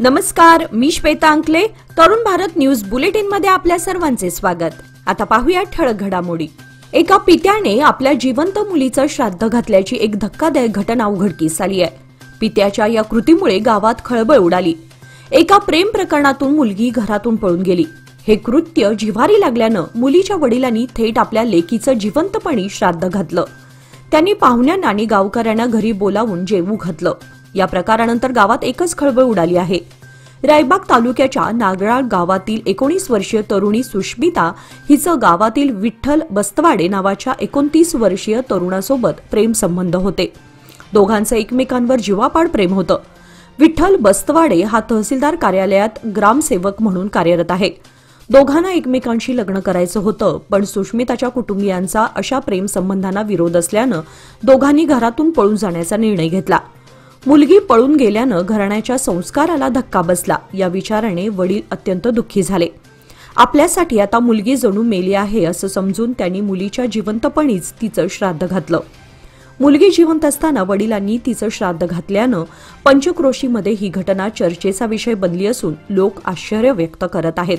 नमस्कार, मी श्वेता अंकले. Tarun Bharat news bulletin मध्ये आपल्या सर्वांचे स्वागत. आता पाहूया ठळक घडामोडी. एका पित्याने आपल्या जिवंत मुलीचं श्राद्ध घातल्याची एक धक्कादायक घटना उघडकीस आली आहे. पित्याच्या या कृतीमुळे गावात खळबळ उडाली. एका प्रेम प्रकरणातून मुलगी घरातून पळून गेली. हे कृत्य जिव्हारी लागल्यानं मुलीच्या वडिलांनी थेट आपल्या लेकीचं जिवंतपणी श्राद्ध घातलं. त्यांनी पाहुण्यांना आणि गावकऱ्यांना घरी बोलावून जेवू घातलं. या प्रकारानंतर गावात एकच खळबळ उडाली आहे. रायबाग तालुक्याच्या नागराळ गावातील 19 वर्षीय तरुणी सुष्मिता हिचं गावातील विठ्ठल बस्तवाडे नावाच्या 29 वर्षीय तरुणासोबत प्रेम संबंध होते. दोघांचं एकमेकांवर जीवापाड प्रेम होतं. विठ्ठल बस्तवाडे हा तहसीलदार कार्यालयात ग्रामसेवक म्हणून कार्यरत आहे. दोघांना एकमेकांशी लग्न करायचं होतं, पण सुष्मिताच्या कुटुंबियांचा अशा प्रेम संबंधांना विरोध असल्यानं दोघांनी घरातून पळून जाण्याचा निर्णय घेतला. मुलगी पळून गेल्यानं घराण्याच्या संस्काराला धक्का बसला. या विचाराने वडील अत्यंत दुःखी झाले. आपल्यासाठी आता मुलगी जणू मेली आहे असं समजून त्यांनी मुलीच्या जिवंतपणीच तिचं श्राद्ध घातलं. मुलगी जिवंत असताना वडिलांनी तिचं श्राद्ध घातल्यानं पंचक्रोशीमध्ये ही घटना चर्चेचा विषय बनली असून लोक आश्चर्य व्यक्त करत आहेत.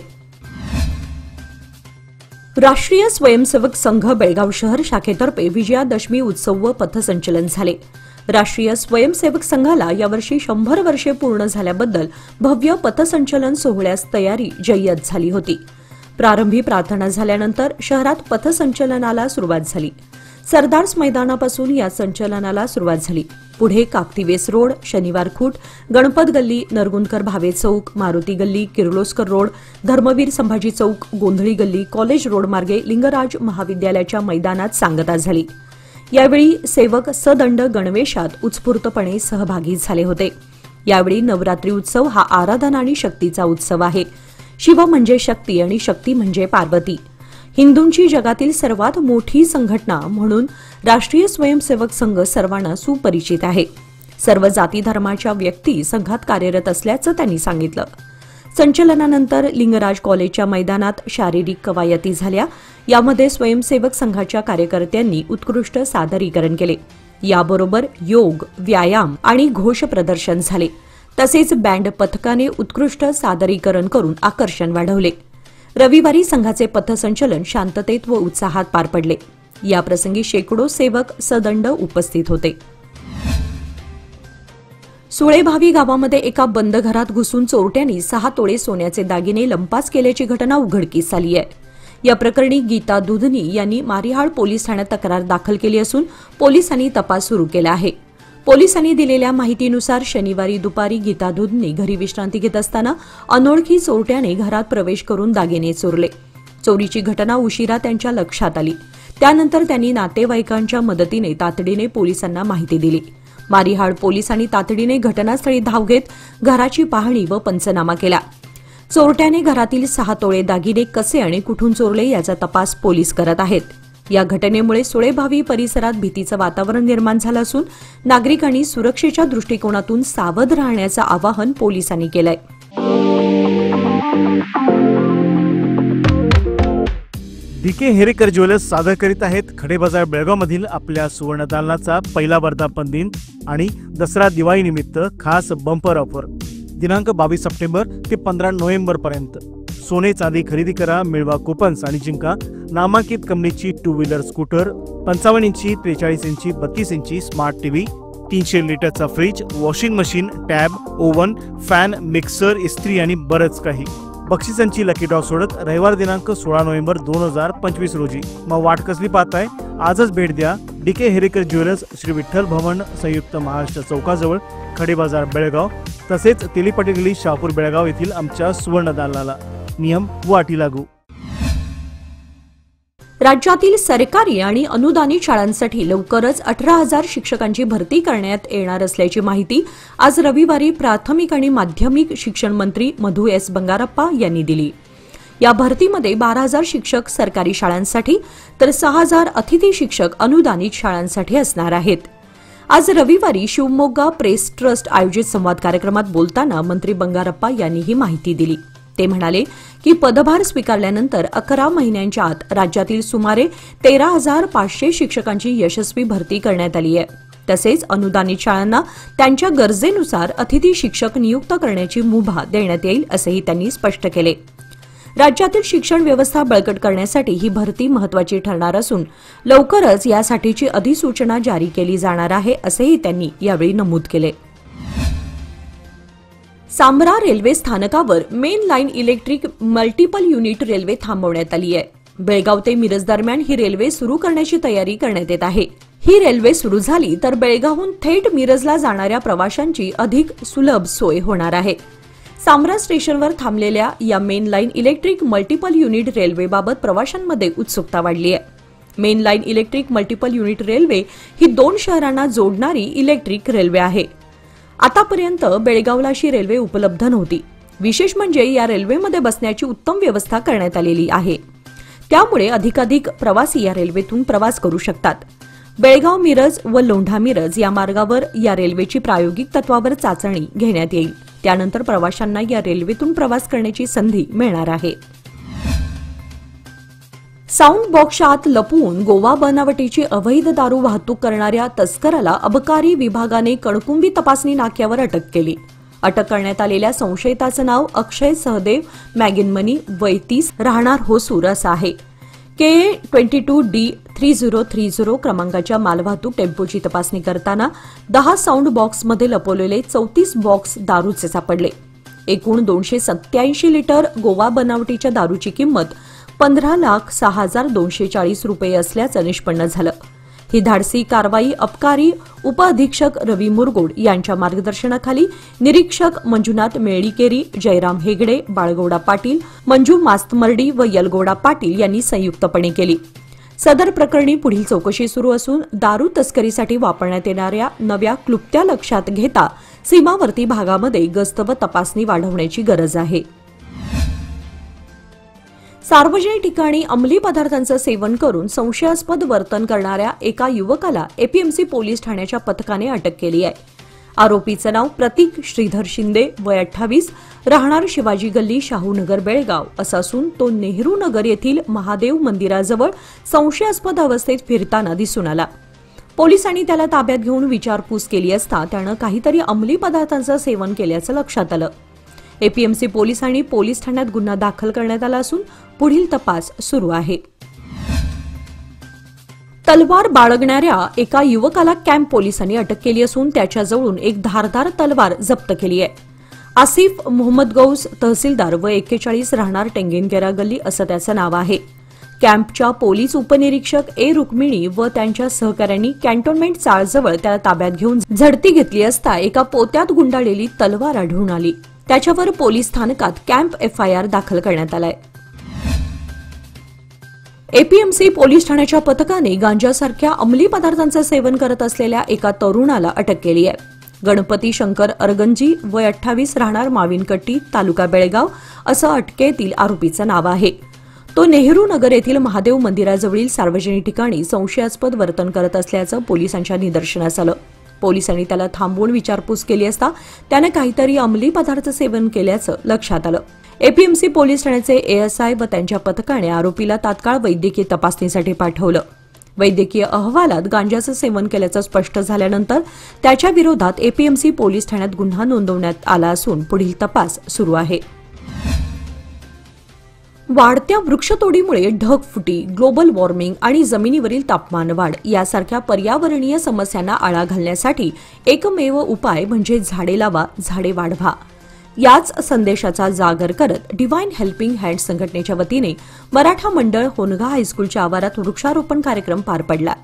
राष्ट्रीय स्वयंसेवक संघ बेळगाव शहर शाखेतर्फे विजयादशमी उत्सव व पथसंचलन झाले. राष्ट्रीय स्वयंसेवक संघाला यावर्षी 100 वर्षे पूर्ण झाल्याबद्दल भव्य पथसंचलन सोहळ्यास तयारी जय्यत झाली होती. प्रारंभी प्रार्थना झाल्यानंतर शहरात पथसंचलनाला सुरुवात झाली. सरदार्स मैदानापासून या संचलनाला सुरुवात झाली. पुढे काकतीवेस रोड, शनिवार खूट, गणपत गल्ली, नरगुंदकर भावे चौक, मारुती गल्ली, किर्लोस्कर रोड, धर्मवीर संभाजी चौक, गोंधळी गल्ली, कॉलेज रोड मार्गे लिंगराज महाविद्यालयाच्या मैदानात सांगता झाली. यावेळी सेवक सदंड गणवेशात उत्स्फूर्तपणे सहभागी झाले होते. यावेळी नवरात्री उत्सव हा आराधना आणि शक्तीचा उत्सव आहे. शिव म्हणजे शक्ती आणि शक्ती म्हणजे पार्वती. हिंदूंची जगातील सर्वात मोठी संघटना म्हणून राष्ट्रीय स्वयंसेवक संघ सर्वांना सुपरिचित आहे. सर्व जाती धर्माच्या व्यक्ती संघात कार्यरत असल्याचं त्यांनी सांगितलं. संचलनानंतर लिंगराज कॉलेजच्या मैदानात शारीरिक कवायती झाल्या. यामध्ये स्वयंसेवक संघाच्या कार्यकर्त्यांनी उत्कृष्ट सादरीकरण केले. याबरोबर योग, व्यायाम आणि घोष प्रदर्शन झाले. तसेच बँड पथकाने उत्कृष्ट सादरीकरण करून आकर्षण वाढवले. रविवारी संघाचे पथसंचलन शांततेत व उत्साहात पार पडले. याप्रसंगी शेकडो सेवक सदंड उपस्थित होते. सुळेभावी गावामध्ये एका बंद घरात घुसून चोरट्यांनी 6 तोळे सोन्याचे दागिने लंपास केल्याची घटना उघडकीस आली आहे. या प्रकरणी गीता दुधनी यांनी मारिहाळ पोलीस ठाण्यात तक्रार दाखल केली असून पोलिसांनी तपास सुरू केला आहे. पोलिसांनी दिलेल्या माहितीनुसार शनिवारी दुपारी गीता दुधनी घरी विश्रांती घेत असताना अनोळखी चोरट्याने घरात प्रवेश करून दागिने चोरले. चोरीची घटना उशिरा त्यांच्या लक्षात आली. त्यानंतर त्यांनी नातेवाईकांच्या मदतीने तातडीने पोलिसांना माहिती दिली. मारिहाळ पोलिसांनी तातडीने घटनास्थळी धाव घेत घराची पाहणी व पंचनामा केला. चोरट्याने घरातील 6 तोळे दागिने कसे आणि कुठून चोरले याचा तपास पोलीस करत आहेत. या घटनेमुळे सुळेभावी परिसरात भीतीचं वातावरण निर्माण झालं असून नागरिकांनी सुरक्षेच्या दृष्टिकोनातून सावध राहण्याचं आवाहन पोलिसांनी केलंय. डीके हेरेकर ज्वेलर्स सादर करीत आहेत खडे बाजार बेळगावमधील आपल्या सुवर्ण दालनाचा पहिला वर्धापन दिन आणि दसरा दिवाळी निमित्त खास बंपर ऑफर. दिनांक 22 सप्टेंबर ते 15 नोव्हेंबर पर्यंत. सोने चांदी खरेदी करा, मिळवा कुपन्स आणि जिंका नामांकित कंपनीची 2 व्हीलर स्कूटर, 55 इंची, 43 इंची, 32 इंची स्मार्ट टीव्ही, 300 लिटरचा fridge, washing machine, tab, oven, fan, mixer, इस्त्री आणि बरंच काही. बक्षिसांची लकी ड्रॉ सोडत रविवार दिनांक 16 नोव्हेंबर 2025 रोजी. मग वाट कसली पाहताय? आजच भेट द्या डीके हेरेकर ज्वेलर्स, श्री विठ्ठल भवन, संयुक्त महाराष्ट्र चौकाजवळ, खडे बाजार बेळगाव. तसेच तेलीपटी गल्ली, शहापूर बेळगाव येथील आमच्या सुवर्ण दालनाला. नियम व अटी लागू. राज्यातील सरकारी आणि अनुदानित शाळांसाठी लवकरच 18,000 शिक्षकांची भरती करण्यात येणार असल्याची माहिती आज रविवारी प्राथमिक आणि माध्यमिक शिक्षण मंत्री मधु एस बंगारप्पा यांनी दिली. या भरतीमध्ये 12,000 शिक्षक सरकारी शाळांसाठी तर 6,000 अतिथी शिक्षक अनुदानित शाळांसाठी असणार आहेत. आज रविवारी शिवमोग्गा प्रेस ट्रस्ट आयोजित संवाद कार्यक्रमात बोलताना मंत्री बंगारप्पा यांनी ही माहिती दिली. ते म्हणाले की पदभार स्वीकारल्यानंतर 11 महिन्यांच्या आत राज्यातील सुमारे 13,500 शिक्षकांची यशस्वी भरती करण्यात आली आहे. तसेच अनुदानित शाळांना त्यांच्या गरजेनुसार अतिथी शिक्षक नियुक्त करण्याची मुभा देण्यात येईल असेही त्यांनी स्पष्ट केले. राज्यातील शिक्षण व्यवस्था बळकट करण्यासाठी ही भरती महत्त्वाची ठरणार असून लवकरच यासाठीची अधिसूचना जारी केली जाणार आहे असेही त्यांनी यावेळी नमूद केले. सांब्रा रेल्वे स्थानकावर main line electric multiple unit railway थांबवण्यात आली आहे. बेळगाव ते मिरज दरम्यान ही रेल्वे सुरू करण्याची तयारी करण्यात येत आहे. ही रेल्वे सुरू झाली तर बेळगावहून थेट मिरजला जाणाऱ्या प्रवाशांची अधिक सुलभ सोय होणार आहे. सांब्रा स्टेशनवर थांबलेल्या या main line electric multiple unit रेल्वेबाबत प्रवाशांमध्ये उत्सुकता वाढली आहे. Main line electric multiple unit railway ही 2 शहरांना जोडणारी इलेक्ट्रिक रेल्वे आहे. आतापर्यंत बेळगावला अशी रेल्वे उपलब्ध नव्हती. विशेष म्हणजे या रेल्वेमध्ये बसण्याची उत्तम व्यवस्था करण्यात आलेली आहे. त्यामुळे अधिकाधिक प्रवासी या रेल्वेतून प्रवास करू शकतात. बेळगाव मिरज व लोंढा मिरज या मार्गावर या रेल्वेची प्रायोगिक तत्वावर चाचणी घेण्यात येईल. त्यानंतर प्रवाशांना या रेल्वेतून प्रवास करण्याची संधी मिळणार आहे. साऊंड बॉक्सच्या आत लपवून गोवा बनावटीची अवैध दारू वाहतूक करणाऱ्या तस्कराला अबकारी विभागाने कणकुंबी तपासणी नाक्यावर अटक केली. अटक करण्यात आलेल्या संशयिताचं नाव अक्षय सहदेव मॅगिनमनी वय 30 राहणार होसूर असं आहे. KA22D3030 क्रमांकाच्या मालवाहतूक टेम्पोची तपासणी करताना 10 साऊंड बॉक्समध्ये लपवलेले 34 बॉक्स दारूचे सापडले. एकूण 287 लिटर गोवा बनावटीच्या दारूची किंमत 15,06,240 रुपये असल्याचं निष्पन्न झालं. ही धाडसी कारवाई अबकारी उपअधीक्षक रवी मुरगोड यांच्या मार्गदर्शनाखाली निरीक्षक मंजुनाथ मेळीकेरी, जयराम हेगडे, बाळगौडा पाटील, मंजू मास्तमर्डी व यलगौडा पाटील यांनी संयुक्तपणे केली. सदर प्रकरणी पुढील चौकशी सुरू असून दारू तस्करीसाठी वापरण्यात येणाऱ्या नव्या क्लुप्त्या लक्षात घेता सीमावर्ती भागामध्ये गस्त व तपासणी वाढवण्याची गरज आहे. सार्वजनिक ठिकाणी अंमली पदार्थांचं सेवन करून संशयास्पद वर्तन करणाऱ्या एका युवकाला एपीएमसी पोलीस ठाण्याच्या पथकाने अटक केली आहे. आरोपीचं नाव प्रतीक श्रीधर शिंदे वय 28 राहणार शिवाजी गल्ली शाहूनगर बेळगाव असं असून तो नेहरू नगर येथील महादेव मंदिराजवळ संशयास्पद अवस्थेत फिरताना दिसून आला. पोलिसांनी त्याला ताब्यात घेऊन विचारपूस केली असता त्यानं काहीतरी अंमली पदार्थांचं सेवन केल्याचं लक्षात आलं. एपीएमसी पोलिसांनी पोलीस ठाण्यात गुन्हा दाखल करण्यात आला असून पुढील तपास सुरू आहे. तलवार बाळगणाऱ्या एका युवकाला कॅम्प पोलिसांनी अटक केली असून त्याच्याजवळून एक धारदार तलवार जप्त केली आहे. आसिफ मोहम्मद गौस तहसीलदार व 41 राहणार टेंगेनकेरा गल्ली असं त्याचं नाव आहे. कॅम्पच्या पोलीस उपनिरीक्षक ए रुक्मिणी व त्यांच्या सहकाऱ्यांनी कॅन्टोन्मेंट चाळजवळ त्याला ताब्यात घेऊन झडती घेतली असता एका पोत्यात गुंडाळलेली तलवार आढळून आली. त्याच्यावर पोलीस स्थानकात कॅम्प एफआयआर दाखल करण्यात आलाय. एपीएमसी पोलीस ठाण्याच्या पथकाने गांजासारख्या अंमली पदार्थांचं सेवन करत असलेल्या एका तरुणाला अटक केली आहे. गणपती शंकर अरगंजी वय 28 राहणार माविनकट्टी तालुका बेळगाव असं अटकेतील आरोपीचं नाव आहे. तो नेहरू नगर येथील महादेव मंदिराजवळील सार्वजनिक ठिकाणी संशयास्पद वर्तन करत असल्याचं पोलिसांच्या निदर्शनास आलं. पोलिसांनी त्याला थांबवून विचारपूस केली असता त्याने काहीतरी अंमली पदार्थ सेवन केल्याचं लक्षात आलं. एपीएमसी पोलीस ठाण्याचे एएसआय व त्यांच्या पथकाने आरोपीला तात्काळ वैद्यकीय तपासणीसाठी पाठवलं. वैद्यकीय अहवालात गांजाचं सेवन केल्याचं स्पष्ट झाल्यानंतर त्याच्या विरोधात एपीएमसी पोलीस ठाण्यात गुन्हा नोंदवण्यात आला असून पुढील तपास सुरू आहे. वाढत्या वृक्षतोडीमुळे ढगफुटी, ग्लोबल वॉर्मिंग आणि जमिनीवरील तापमान वाढ यासारख्या पर्यावरणीय समस्यांना आळा घालण्यासाठी एकमेव उपाय म्हणजे झाडे लावा, झाडे वाढवा. याच संदेशाचा जागर करत डिव्हाइन हेल्पिंग हँड संघटनेच्या वतीने मराठा मंडळ होनगा हायस्कूलच्या आवारात वृक्षारोपण कार्यक्रम पार पडला.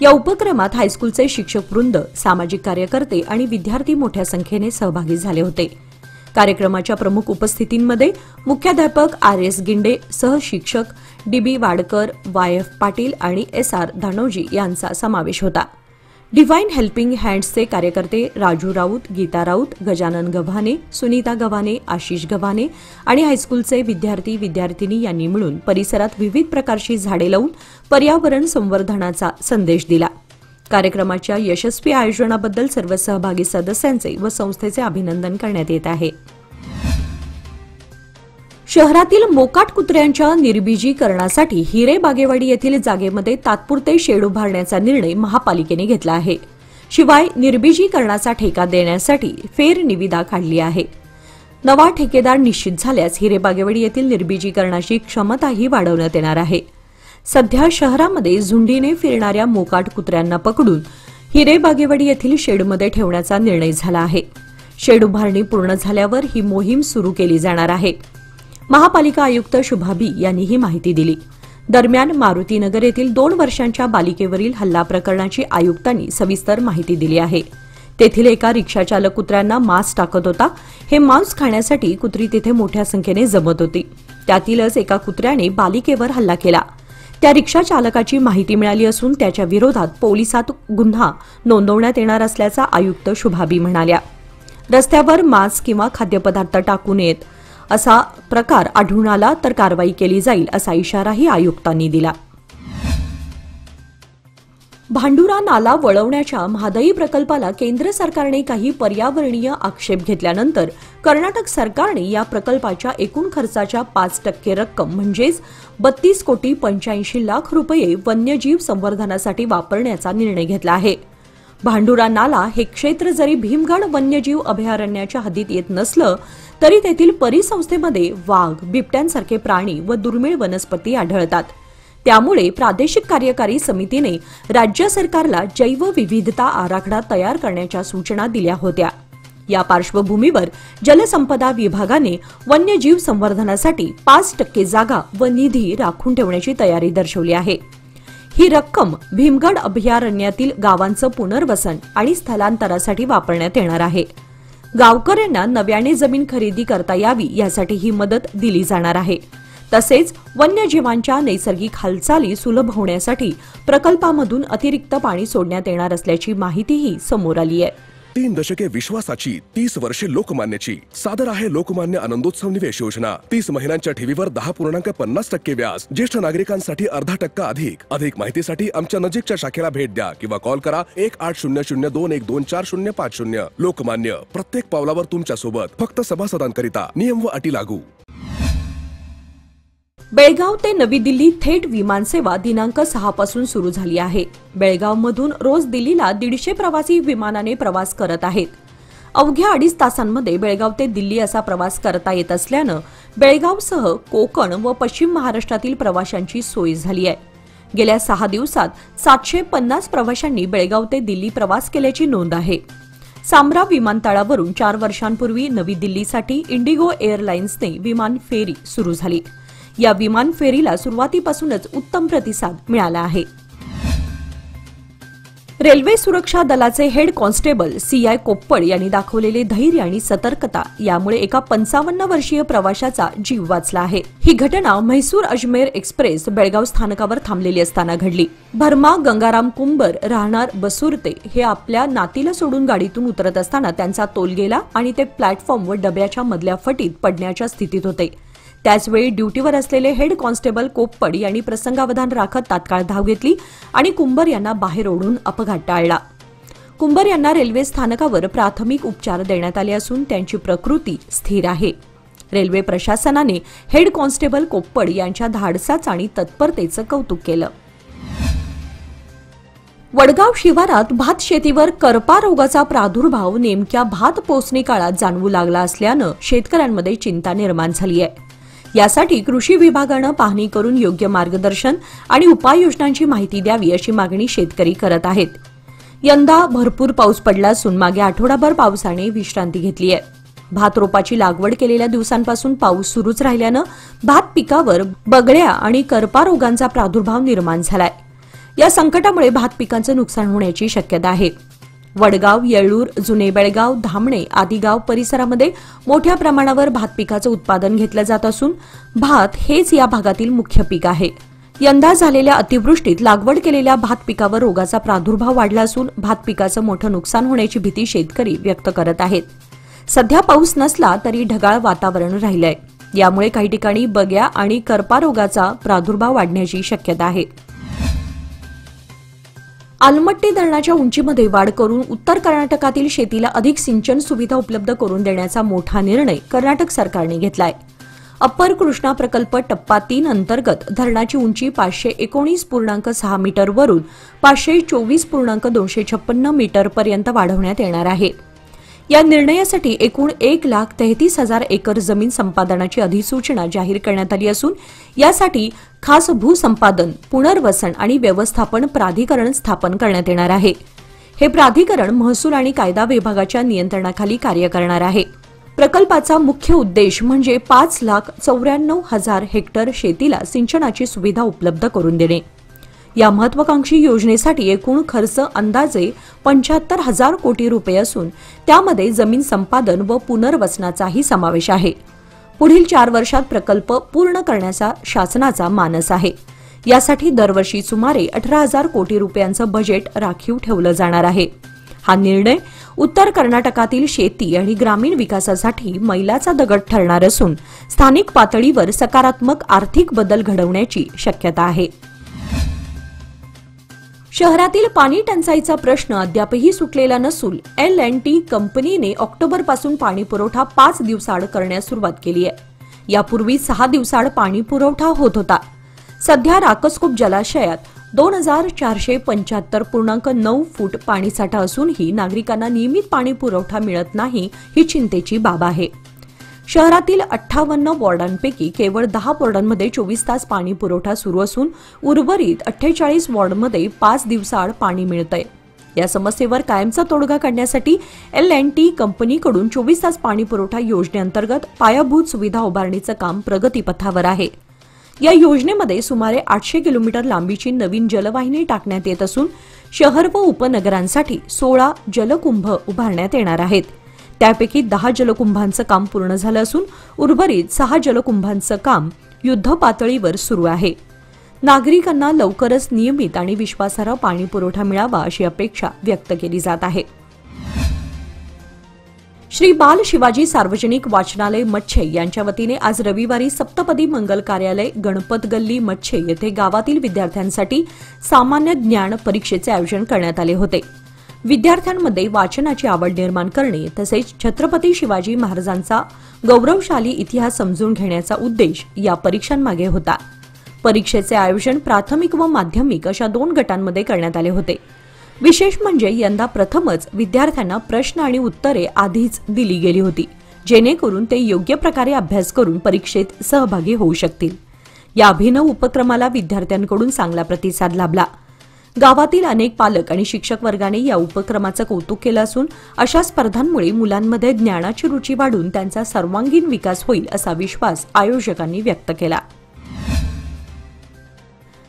या उपक्रमात हायस्कूलचे शिक्षक वृंद, सामाजिक कार्यकर्ते आणि विद्यार्थी मोठ्या संख्येने सहभागी झाले होते. कार्यक्रमाच्या प्रमुख उपस्थितींमध्ये मुख्याध्यापक आर.एस. गिंडे, सहशिक्षक डी.बी. वाडकर, वाय.एफ. पाटील आणि एस.आर. धानोजी यांचा समावेश होता. डिव्हाइन हेल्पिंग हँड्सचे कार्यकर्ते राजू राऊत, गीता राऊत, गजानन गव्हाणे, सुनीता गव्हाणे, आशिष गव्हाणे आणि हायस्कूलचे विद्यार्थी विद्यार्थिनी यांनी मिळून परिसरात विविध प्रकारची झाडे लावून पर्यावरण संवर्धनाचा संदेश दिला. कार्यक्रमाच्या यशस्वी आयोजनाबद्दल सर्व सहभागी सदस्यांचे व संस्थेचे अभिनंदन करण्यात येत आहे. शहरातील मोकाट कुत्र्यांच्या निर्बीजीकरणासाठी हिरे बागेवाडी येथील जागेमध्ये तात्पुरते शेड उभारण्याचा निर्णय महापालिकेने घेतला आहे. शिवाय निर्बीजीकरणाचा ठेका देण्यासाठी फेरनिविदा काढली आहे. नवा ठेकेदार निश्चित झाल्यास हिरेबागेवाडी येथील निर्बीजीकरणाची क्षमताही वाढवण्यात येणार आहे. सध्या शहरामध्ये झुंडीने फिरणाऱ्या मोकाट कुत्र्यांना पकडून हिरेबागेवाडी येथील शेडमध्ये ठेवण्याचा निर्णय झाला आहे. शेड उभारणी पूर्ण झाल्यावर ही मोहीम सुरू केली जाणार आहे. महापालिका आयुक्त शुभा बी यांनी ही माहिती दिली. दरम्यान मारुतीनगर येथील 2 वर्षांच्या बालिकेवरील हल्ला प्रकरणाची आयुक्तांनी सविस्तर माहिती दिली आहे. तेथील एका रिक्षाचालक कुत्र्यांना मांस टाकत होता. हे मांस खाण्यासाठी कुत्री तिथे मोठ्या संख्येने जमत होती. त्यातीलच एका कुत्र्याने बालिकेवर हल्ला केला. त्या रिक्षा चालकाची माहिती मिळाली असून त्याच्या विरोधात पोलिसात गुन्हा नोंदवण्यात येणार असल्याचा आयुक्त शुभा बी म्हणाल्या. रस्त्यावर मांस किंवा खाद्यपदार्थ टाकू नयेत असा प्रकार आढळून आला तर कारवाई केली जाईल असा इशाराही आयुक्तांनी दिला. भांडुरा नाला वळवण्याच्या महादायी प्रकल्पाला केंद्र सरकारने काही पर्यावरणीय आक्षेप घेतल्यानंतर कर्नाटक सरकारने या प्रकल्पाच्या एकूण खर्चाच्या 5% रक्कम म्हणजेच 32,85,00,000 रुपये वन्यजीव संवर्धनासाठी वापरण्याचा निर्णय घेतला आहे. भांडुरा नाला हे क्षेत्र जरी भीमगड वन्यजीव अभयारण्याच्या हद्दीत येत नसलं तरी तेथील परिसंस्थेमध्ये वाघ, बिबट्यांसारखे प्राणी व दुर्मिळ वनस्पती आढळतात. त्यामुळे प्रादेशिक कार्यकारी समितीने राज्य सरकारला जैवविविधता आराखडा तयार करण्याच्या सूचना दिल्या होत्या. या पार्श्वभूमीवर जलसंपदा विभागाने वन्यजीव संवर्धनासाठी 5% जागा व निधी राखून ठेवण्याची तयारी दर्शवली आहे. ही रक्कम भीमगड अभयारण्यातील गावांचं पुनर्वसन आणि स्थलांतरासाठी वापरण्यात येणार आहे. गावकऱ्यांना नव्याने जमीन खरेदी करता यावी यासाठी ही मदत दिली जाणार आहे. तसेच वन्यजीवांच्या नैसर्गिक हालचाली सुलभ होण्यासाठी प्रकल्पामधून अतिरिक्त पाणी सोडण्यात येणार असल्याची माहितीही समोर आली आहे. 3 दशके विश्वासाची, 30 वर्षे लोकमान्याची. सादर आहे लोकमान्य आनंदोत्सव निवेश योजना. 30 महिन्यांच्या ठेवीवर 10.50% व्याज. ज्येष्ठ नागरिकांसाठी 0.5% अधिक माहितीसाठी आमच्या नजीकच्या शाखेला भेट द्या किंवा कॉल करा 180021245050. लोकमान्य, प्रत्येक पावलावर तुमच्या सोबत. फक्त सभासदांकरिता. नियम व अटी लागू. बेळगाव ते नवी दिल्ली थेट विमानसेवा दिनांक 6 पासून सुरू झाली आहे. बेळगावमधून रोज दिल्लीला 150 प्रवासी विमानाने प्रवास करत आहेत. अवघ्या 2.5 तासांमध्ये बेळगाव ते दिल्ली असा प्रवास करता येत असल्यानं बेळगावसह कोकण व पश्चिम महाराष्ट्रातील प्रवाशांची सोय झाली आहे. गेल्या 6 दिवसात 750 प्रवाशांनी बेळगाव ते दिल्ली प्रवास केल्याची नोंद आहे. सांब्रा विमानतळावरून 4 वर्षांपूर्वी नवी दिल्लीसाठी इंडिगो एअरलाइन्सने विमान फेरी सुरू झाली. या विमान फेरीला सुरुवातीपासूनच उत्तम प्रतिसाद मिळाला आहे. रेल्वे सुरक्षा दलाचे हेड कॉन्स्टेबल CI कोप्पड यांनी दाखवलेले धैर्य आणि सतर्कता यामुळे एका 55 वर्षीय प्रवाशाचा जीव वाचला आहे. ही घटना म्हैसूर अजमेर एक्सप्रेस बेळगाव स्थानकावर थांबलेली असताना घडली. भरमा गंगाराम कुंबर राहणार बसुर्ते हे आपल्या नातीला सोडून गाडीतून उतरत असताना त्यांचा तोल गेला आणि ते प्लॅटफॉर्म व डब्याच्या मधल्या फटीत पडण्याच्या स्थितीत होते. त्याचवेळी ड्युटीवर असलेले हेड कॉन्स्टेबल कोप्पड यांनी प्रसंगावधान राखत तात्काळ धाव घेतली आणि कुंबर यांना बाहेर ओढून अपघात टाळला. कुंबर यांना रेल्वे स्थानकावर प्राथमिक उपचार देण्यात आले असून त्यांची प्रकृती स्थिर आहे. रेल्वे प्रशासनाने हेड कॉन्स्टेबल कोप्पड यांच्या धाडसाचं आणि तत्परतेचं कौतुक केलं. वडगाव शिवारात भात शेतीवर करपा रोगाचा प्रादुर्भाव नेमक्या भात पोसणी काळात जाणवू लागला असल्यानं शेतकऱ्यांमध्ये चिंता निर्माण झाली आहे. यासाठी कृषी विभागानं पाहणी करून योग्य मार्गदर्शन आणि उपाययोजनांची माहिती द्यावी अशी मागणी शेतकरी करत आहेत. यंदा भरपूर पाऊस पडला असून मागे आठवडाभर पावसाने विश्रांती घेतली आहे. भात रोपाची लागवड केलेल्या दिवसांपासून पाऊस सुरूच राहिल्यानं भात पिकावर बगळ्या आणि करपा रोगांचा प्रादुर्भाव निर्माण झालाय. या संकटामुळे भात पिकांचं नुकसान होण्याची शक्यता आहे. वडगाव, येळूर, जुने बेळगाव, धामणे आदी गाव परिसरामध्ये मोठ्या प्रमाणावर भात पिकाचं उत्पादन घेतलं जात असून भात हेच या भागातील मुख्य पीक आहे. यंदा झालेल्या अतिवृष्टीत लागवड केलेल्या भात पिकावर रोगाचा प्रादुर्भाव वाढला असून भात पिकाचं मोठं नुकसान होण्याची भीती शेतकरी व्यक्त करत आहेत. सध्या पाऊस नसला तरी ढगाळ वातावरण राहिलंय. यामुळे काही ठिकाणी बग्या आणि करपा रोगाचा प्रादुर्भाव वाढण्याची शक्यता आहे. आलमट्टी धरणाच्या उंचीमध्ये वाढ करून उत्तर कर्नाटकातील शेतीला अधिक सिंचन सुविधा उपलब्ध करून देण्याचा मोठा निर्णय कर्नाटक सरकारने घेतलाय. अप्पर कृष्णा प्रकल्प टप्पा 3 अंतर्गत धरणाची उंची 519.6 मीटर वरून 524.256 मीटर पर्यंत वाढवण्यात येणार आहे. या निर्णयासाठी एकूण 1,33,000 एकर जमीन संपादनाची अधिसूचना जाहीर करण्यात आली असून यासाठी खास भूसंपादन, पुनर्वसन आणि व्यवस्थापन प्राधिकरण स्थापन करण्यात येणार आहे. हे प्राधिकरण महसूल आणि कायदा विभागाच्या नियंत्रणाखाली कार्य करणार आहे. प्रकल्पाचा मुख्य उद्देश म्हणजे 5,94,000 हेक्टर शेतीला सिंचनाची सुविधा उपलब्ध करून देणे. या महत्वाकांक्षी योजनेसाठी एकूण खर्च अंदाजे 75,000 कोटी रुपये असून त्यामध्ये जमीन संपादन व पुनर्वसनाचाही समावेश आहे. पुढील 4 वर्षात प्रकल्प पूर्ण करण्याचा शासनाचा मानस आहे. यासाठी दरवर्षी सुमारे 18,000 कोटी रुपयांचं बजेट राखीव ठेवलं जाणार आहे. हा निर्णय उत्तर कर्नाटकातील शेती आणि ग्रामीण विकासासाठी मैलाचा दगड ठरणार असून स्थानिक पातळीवर सकारात्मक आर्थिक बदल घडवण्याची शक्यता आहे. शहरातील पाणी टंचाईचा प्रश्न अद्यापही सुटलेला नसून L&T कंपनीने ऑक्टोबरपासून पाणी पुरवठा 5 दिवसाआड करण्यास सुरुवात केली आहे. यापूर्वी 6 दिवसाआड पाणी पुरवठा होत होता. सध्या राकसकूप जलाशयात 2,475.9 फूट पाणीसाठा असूनही नागरिकांना नियमित पाणी पुरवठा मिळत नाही ही चिंतेची बाब आहे. शहरातील 58 वॉर्डांपैकी केवळ 10 वॉर्डांमध्ये 24 तास पाणी पुरवठा सुरू असून उर्वरित 48 वॉर्डमध्ये 5 दिवसाआड पाणी मिळतंय. या समस्येवर कायमचा तोडगा काढण्यासाठी L&T कंपनीकडून 24 तास पाणी पुरवठा योजनेअंतर्गत पायाभूत सुविधा उभारणीचं काम प्रगतीपथावर आहे. या योजनेमध्ये सुमारे 800 किलोमीटर लांबीची नवीन जलवाहिनी टाकण्यात येत असून शहर व उपनगरांसाठी 16 जलकुंभ उभारण्यात येणार आहेत. त्यापैकी 10 जलकुंभांचं काम पूर्ण झालं असून उर्वरित 6 जलकुंभांचं काम युद्धपातळीवर सुरू आहे. नागरिकांना लवकरच नियमित आणि विश्वासार्ह पाणी पुरवठा मिळावा अशी अपेक्षा व्यक्त केली जात आहे. श्री बाल शिवाजी सार्वजनिक वाचनालय मच्छे यांच्या वतीने आज रविवारी सप्तपदी मंगल कार्यालय गणपत गल्ली मच्छे येथे गावातील विद्यार्थ्यांसाठी सामान्य ज्ञान परीक्षेचे आयोजन करण्यात आले होते. विद्यार्थ्यांमध्ये वाचनाची आवड निर्माण करणे तसेच छत्रपती शिवाजी महाराजांचा गौरवशाली इतिहास समजून घेण्याचा उद्देश या परीक्षांमागे होता. परीक्षेचे आयोजन प्राथमिक व माध्यमिक अशा 2 गटांमध्ये करण्यात आले होते. विशेष म्हणजे यंदा प्रथमच विद्यार्थ्यांना प्रश्न आणि उत्तरे आधीच दिली गेली होती, जेणेकरून ते योग्य प्रकारे अभ्यास करून परीक्षेत सहभागी होऊ शकतील. या अभिनव उपक्रमाला विद्यार्थ्यांकडून चांगला प्रतिसाद लाभला. गावातील अनेक पालक आणि शिक्षक वर्गाने या उपक्रमाचं कौतुक केलं असून अशा स्पर्धांमुळे मुलांमध्ये ज्ञानाची रुची वाढून त्यांचा सर्वांगीण विकास होईल असा विश्वास आयोजकांनी व्यक्त केला.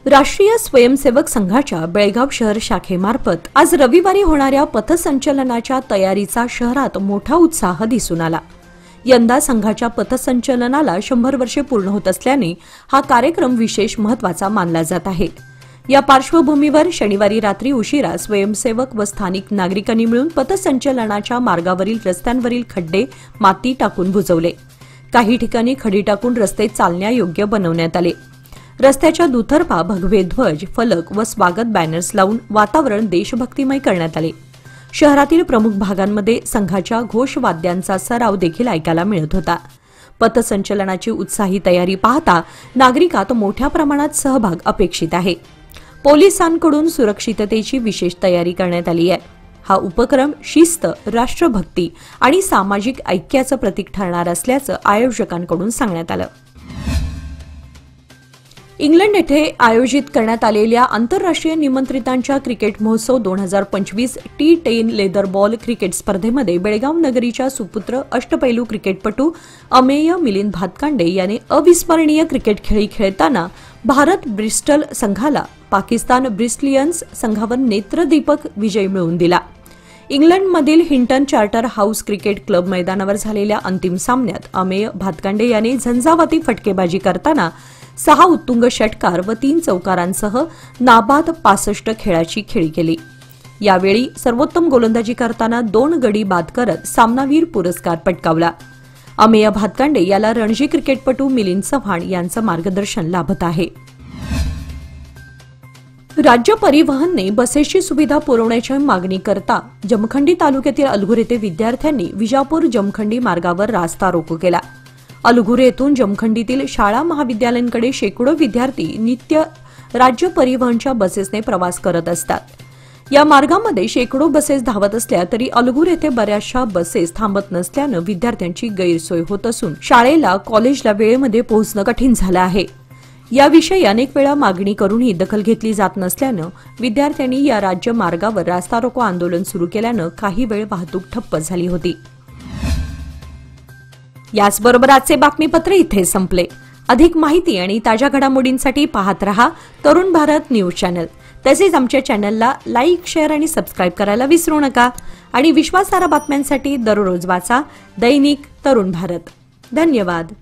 राष्ट्रीय स्वयंसेवक संघाच्या बेळगाव शहर शाखेमार्फत आज रविवारी होणाऱ्या पथसंचलनाच्या तयारीचा शहरात मोठा उत्साह दिसून आला. यंदा संघाच्या पथसंचलनाला 100 वर्षे पूर्ण होत असल्याने हा कार्यक्रम विशेष महत्त्वाचा मानला जात आहे. या पार्श्वभूमीवर शनिवारी रात्री उशिरा स्वयंसेवक व स्थानिक नागरिकांनी मिळून पथसंचलनाच्या मार्गावरील रस्त्यांवरील खड्डे माती टाकून बुजवले. काही ठिकाणी खडी टाकून रस्ते चालण्यायोग्य बनवण्यात आले. रस्त्याच्या दुतर्फा भगवे ध्वज, फलक व स्वागत बॅनर्स लावून वातावरण देशभक्तिमय करण्यात आले. शहरातील प्रमुख भागांमध्ये संघाच्या घोषवाद्यांचा सराव देखील ऐकायला मिळत होता. पथसंचलनाची उत्साही तयारी पाहता नागरिकात मोठ्या प्रमाणात सहभाग अपेक्षित आहे. पोलिसांकडून सुरक्षिततेची विशेष तयारी करण्यात आली आहे. हा उपक्रम शिस्त, राष्ट्रभक्ती आणि सामाजिक ऐक्याचं प्रतीक ठरणार असल्याचं आयोजकांकडून सांगण्यात आलं. इंग्लंड येथे आयोजित करण्यात आलेल्या आंतरराष्ट्रीय निमंत्रितांच्या क्रिकेट महोत्सव 2025 T10 लेदर बॉल क्रिकेट स्पर्धेमध्ये बेळगाव नगरीच्या सुपुत्र अष्टपैलू क्रिकेटपटू अमेय मिलिंद भातकांडे याने अविस्मरणीय क्रिकेट खेळी खेळताना भारत ब्रिस्टल संघाला पाकिस्तान ब्रिस्लियन्स संघावर नेत्रदीपक विजय मिळवून दिला. इंग्लंडमधील Hinton charter house cricket club मैदानावर झालेल्या अंतिम सामन्यात अमेय भातकांडे याने झंझावाती फटकेबाजी करताना 6 उत्तुंग षटकार व 3 चौकारांसह नाबाद 65 खेळाची खेळी केली. यावेळी सर्वोत्तम गोलंदाजी करताना 2 गडी बाद करत सामनावीर पुरस्कार पटकावला. अमेय भातकांडे याला रणजी क्रिकेटपटू मिलिंद चव्हाण यांचं मार्गदर्शन लाभत आहे. राज्य परिवहनने बसेसची सुविधा पुरवण्याची मागणी करता जमखंडी तालुक्यातील अलगुर येथे विद्यार्थ्यांनी विजापूर जमखंडी मार्गावर रास्ता रोको केला. अलगुर येथून जमखंडीतील शाळा महाविद्यालयांकडे शेकडो विद्यार्थी नित्य राज्य परिवहनच्या बसेसने प्रवास करत असतात। या मार्गामध्ये शेकडो बसेस धावत असल्या तरी अलगुर येथे बऱ्याचशा बसेस थांबत नसल्यानं विद्यार्थ्यांची गैरसोय होत असून शाळेला कॉलेजला वेळेमध्ये पोहोचणं कठीण झालं आहे। याविषयी अनेक वेळा मागणी करूनही दखल घेतली जात नसल्यानं विद्यार्थ्यांनी या राज्य मार्गावर रास्ता रोको आंदोलन सुरू केल्यानं काही वेळ वाहतूक ठप्प झाली होती। याचबरोबर आजचे बातमीपत्र इथे संपले। अधिक माहिती आणि ताज्या घडामोडींसाठी पाहत रहा तरुण भारत न्यूज चॅनल। तसेच आमच्या चॅनलला लाईक, शेअर आणि सबस्क्राईब करायला विसरू नका आणि विश्वासार्ह बातम्यांसाठी दररोज वाचा दैनिक तरुण भारत। धन्यवाद।